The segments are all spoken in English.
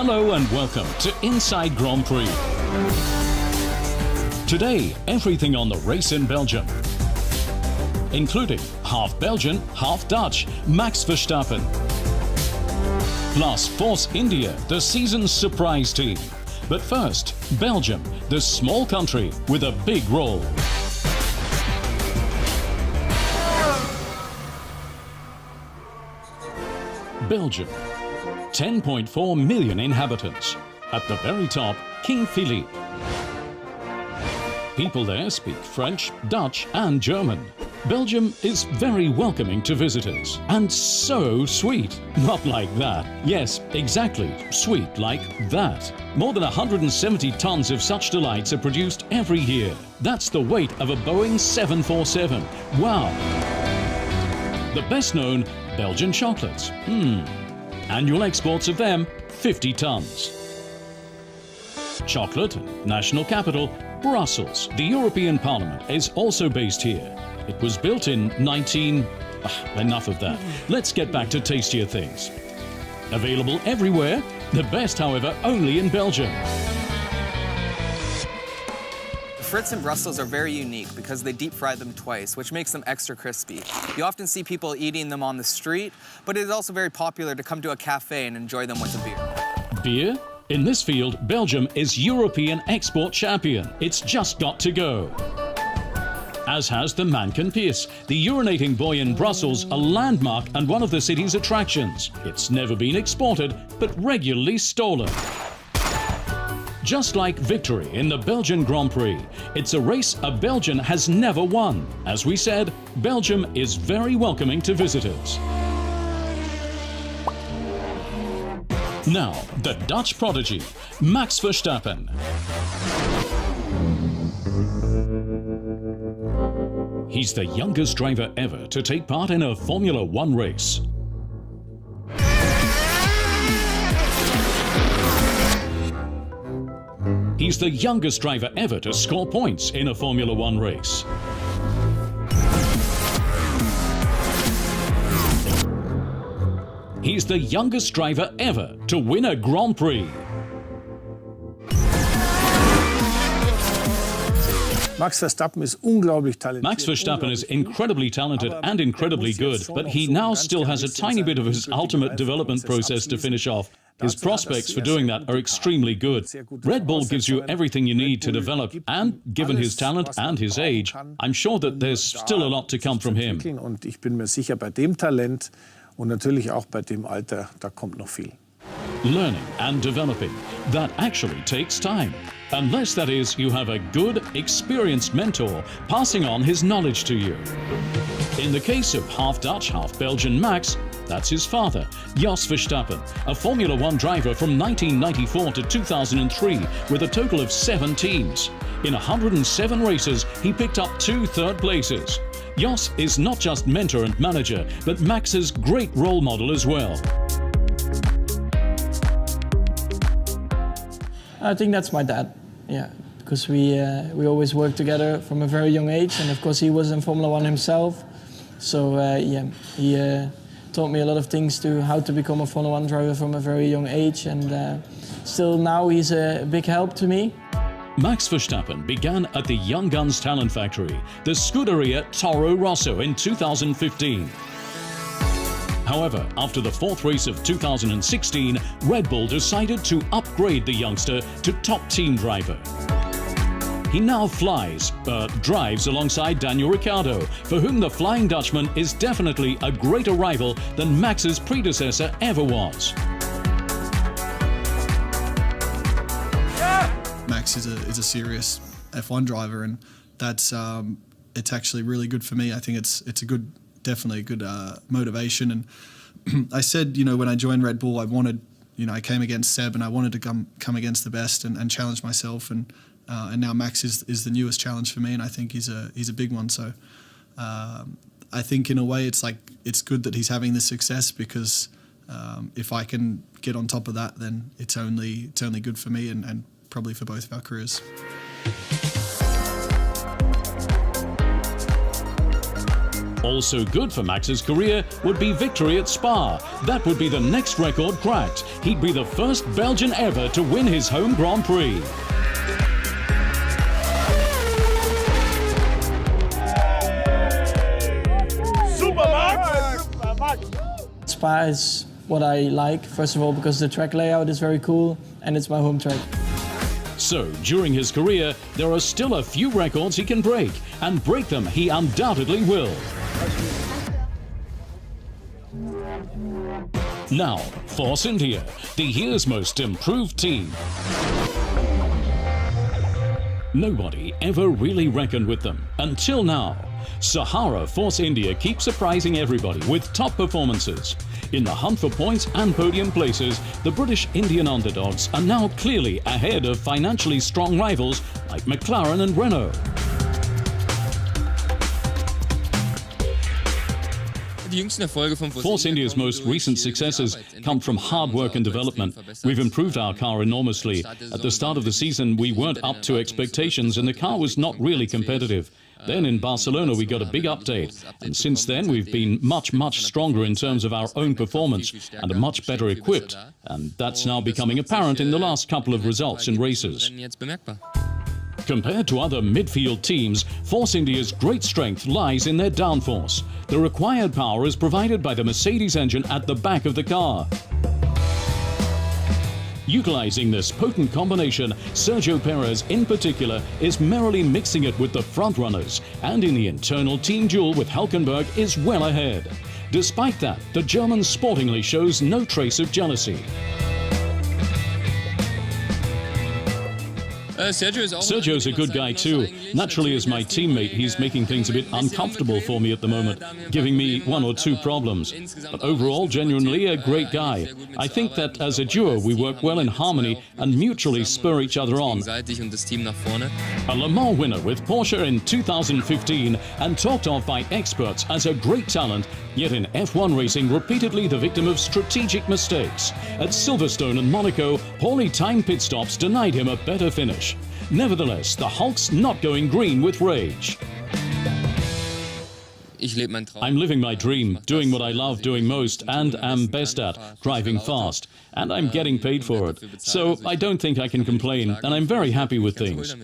Hello and welcome to Inside Grand Prix. Today, everything on the race in Belgium, including half Belgian, half Dutch, Max Verstappen. Plus Force India, the season's surprise team. But first, Belgium, the small country with a big role. Belgium, 10.4 million inhabitants. At the very top, King Philippe. People there speak French, Dutch and German. Belgium is very welcoming to visitors and so sweet. Not like that. Yes, exactly, sweet like that. More than 170 tons of such delights are produced every year. That's the weight of a Boeing 747. Wow! The best known, Belgian chocolates. Annual exports of them, 50 tons. Chocolate and national capital, Brussels. The European Parliament is also based here. It was built in enough of that. Let's get back to tastier things. Available everywhere, the best, however, only in Belgium. Frites in Brussels are very unique because they deep fry them twice, which makes them extra crispy. You often see people eating them on the street, but it is also very popular to come to a cafe and enjoy them with a beer. Beer? In this field, Belgium is European export champion. It's just got to go. As has the Manken Piers, the urinating boy in Brussels, a landmark and one of the city's attractions. It's never been exported, but regularly stolen. Just like victory in the Belgian Grand Prix, it's a race a Belgian has never won. As we said, Belgium is very welcoming to visitors. Now, the Dutch prodigy, Max Verstappen. He's the youngest driver ever to take part in a Formula One race. He's the youngest driver ever to score points in a Formula One race. He's the youngest driver ever to win a Grand Prix. Max Verstappen is incredibly talented and incredibly good, but he now still has a tiny bit of his ultimate development process to finish off. His prospects for doing that are extremely good. Red Bull gives you everything you need to develop, and given his talent and his age, I'm sure that there's still a lot to come from him. Und ich bin mir sicher, bei dem Talent und natürlich auch bei dem Alter, da kommt noch viel. Learning and developing, that actually takes time. Unless, that is, you have a good, experienced mentor passing on his knowledge to you. In the case of half Dutch, half Belgian Max, that's his father, Jos Verstappen, a Formula One driver from 1994 to 2003 with a total of 7 teams. In 107 races, he picked up 2 third places. Jos is not just mentor and manager, but Max's great role model as well. I think that's my dad, yeah, because we always worked together from a very young age, and of course he was in Formula One himself, so yeah, he taught me a lot of things to how to become a Formula One driver from a very young age, and still now he's a big help to me. Max Verstappen began at the Young Guns Talent Factory, the Scuderia Toro Rosso, in 2015. However, after the 4th race of 2016, Red Bull decided to upgrade the youngster to top team driver. He now drives alongside Daniel Ricciardo, for whom the Flying Dutchman is definitely a greater rival than Max's predecessor ever was. Max is a serious F1 driver, and that's it's actually really good for me. I think it's definitely a good motivation. And I said, when I joined Red Bull, I wanted, I came against Seb, and I wanted to come against the best and challenge myself. And now Max is the newest challenge for me, and I think he's a big one. So I think in a way it's good that he's having this success, because if I can get on top of that, then it's only good for me and probably for both of our careers. Also good for Max's career would be victory at Spa. That would be the next record cracked. He'd be the first Belgian ever to win his home Grand Prix. Spa is what I like, first of all, because the track layout is very cool and it's my home track. So, during his career, there are still a few records he can break, and break them he undoubtedly will. Now, Force India, the year's most improved team. Nobody ever really reckoned with them, until now. Sahara Force India keeps surprising everybody with top performances. In the hunt for points and podium places, the British Indian underdogs are now clearly ahead of financially strong rivals like McLaren and Renault. Force India's most recent successes come from hard work and development. We've improved our car enormously. At the start of the season, we weren't up to expectations and the car was not really competitive. Then in Barcelona we got a big update, and since then we've been much stronger in terms of our own performance and are much better equipped, and that's now becoming apparent in the last couple of results in races. Compared to other midfield teams, Force India's great strength lies in their downforce. The required power is provided by the Mercedes engine at the back of the car. Utilizing this potent combination, Sergio Perez in particular is merrily mixing it with the front-runners, and in the internal team duel with Hülkenberg is well ahead. Despite that, the German sportingly shows no trace of jealousy. Sergio's a good guy too. Naturally, as my teammate, he's making things a bit uncomfortable for me at the moment, giving me one or two problems. But overall, genuinely a great guy. I think that as a duo, we work well in harmony and mutually spur each other on. A Le Mans winner with Porsche in 2015 and talked of by experts as a great talent, yet in F1 racing repeatedly the victim of strategic mistakes. At Silverstone and Monaco, poorly timed pit stops denied him a better finish. Nevertheless, the Hulk's not going green with rage. I'm living my dream, doing what I love doing most and am best at, driving fast. And I'm getting paid for it. So I don't think I can complain, and I'm very happy with things.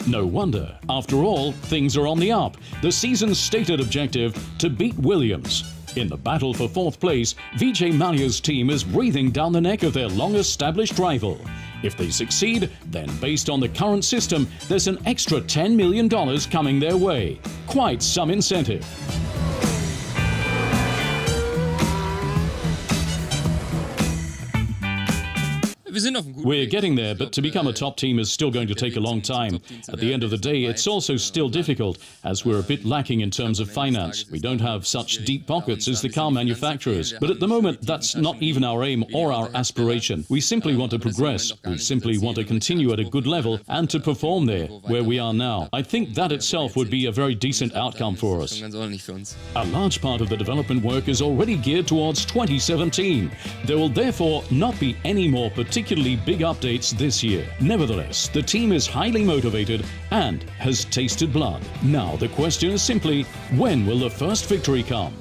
No wonder. After all, things are on the up. The season's stated objective, to beat Williams. In the battle for fourth place, Vijay Mallya's team is breathing down the neck of their long-established rival. If they succeed, then based on the current system, there's an extra $10 million coming their way. Quite some incentive. We're getting there, but to become a top team is still going to take a long time. At the end of the day, it's also still difficult, as we're a bit lacking in terms of finance. We don't have such deep pockets as the car manufacturers. But at the moment, that's not even our aim or our aspiration. We simply want to progress. We simply want to continue at a good level and to perform there, where we are now. I think that itself would be a very decent outcome for us. A large part of the development work is already geared towards 2017. There will therefore not be any more particularly big updates this year. Nevertheless, the team is highly motivated and has tasted blood. Now the question is simply, when will the first victory come?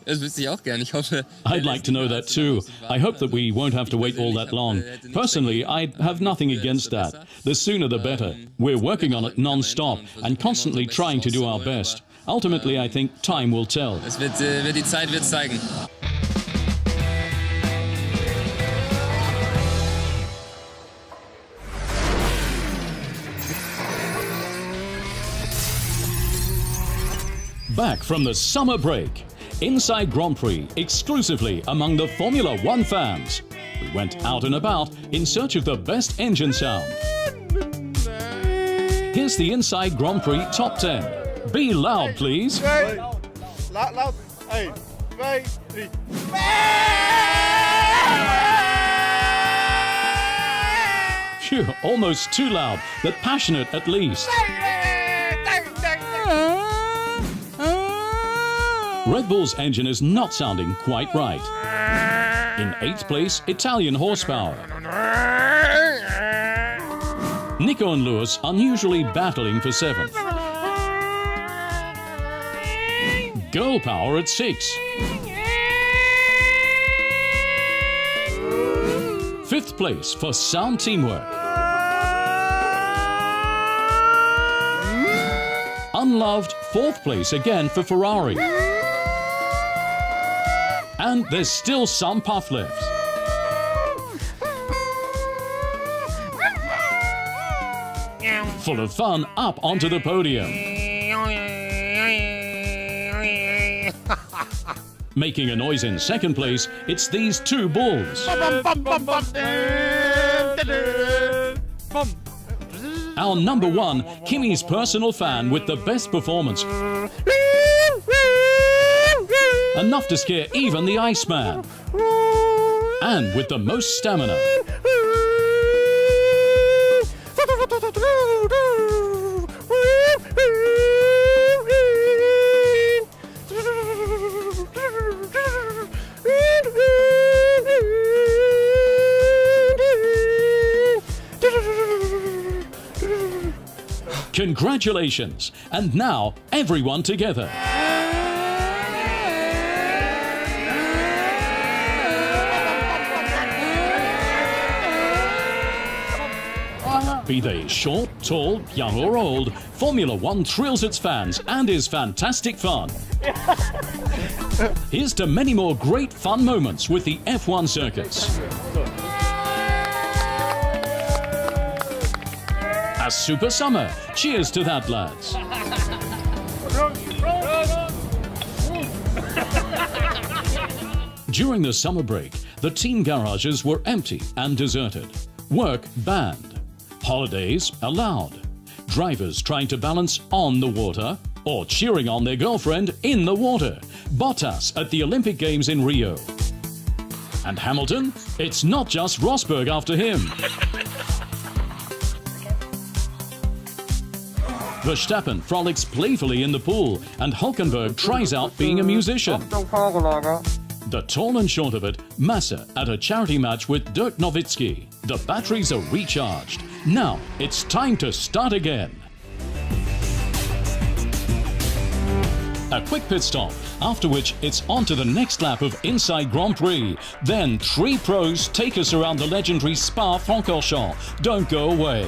I'd like to know that too. I hope that we won't have to wait all that long. Personally, I have nothing against that. The sooner the better. We're working on it non-stop and constantly trying to do our best. Ultimately, I think time will tell. Die Zeit wird zeigen. Back from the summer break, inside Grand Prix, exclusively among the Formula One fans. We went out and about in search of the best engine sound. Here's the Inside Grand Prix Top 10. Be loud, please. Loud. 1, 2, 3. Phew, almost too loud, but passionate at least. Red Bull's engine is not sounding quite right. In 8th place, Italian horsepower. Nico and Lewis unusually battling for 7th. girl power at 6. 5th place for sound teamwork. Unloved, 4th place again for Ferrari. And there's still some puff left. Full of fun, up onto the podium. Making a noise in 2nd place, it's these 2 bulls. Our number 1, Kimmy's personal fan with the best performance. Enough to scare even the Iceman. And with the most stamina. Congratulations! And now, everyone together. Be they short, tall, young or old, Formula One thrills its fans and is fantastic fun. Here's to many more great fun moments with the F1 circus. A super summer. Cheers to that, lads. During the summer break, the team garages were empty and deserted. Work banned. Holidays allowed. Drivers trying to balance on the water or cheering on their girlfriend in the water. Bottas at the Olympic Games in Rio. And Hamilton? It's not just Rosberg after him. Verstappen frolics playfully in the pool, and Hulkenberg tries out being a musician. The tall and short of it, Massa at a charity match with Dirk Nowitzki. The batteries are recharged. Now it's time to start again. A quick pit stop, after which it's on to the next lap of Inside Grand Prix. Then 3 pros take us around the legendary Spa-Francorchamps. Don't go away.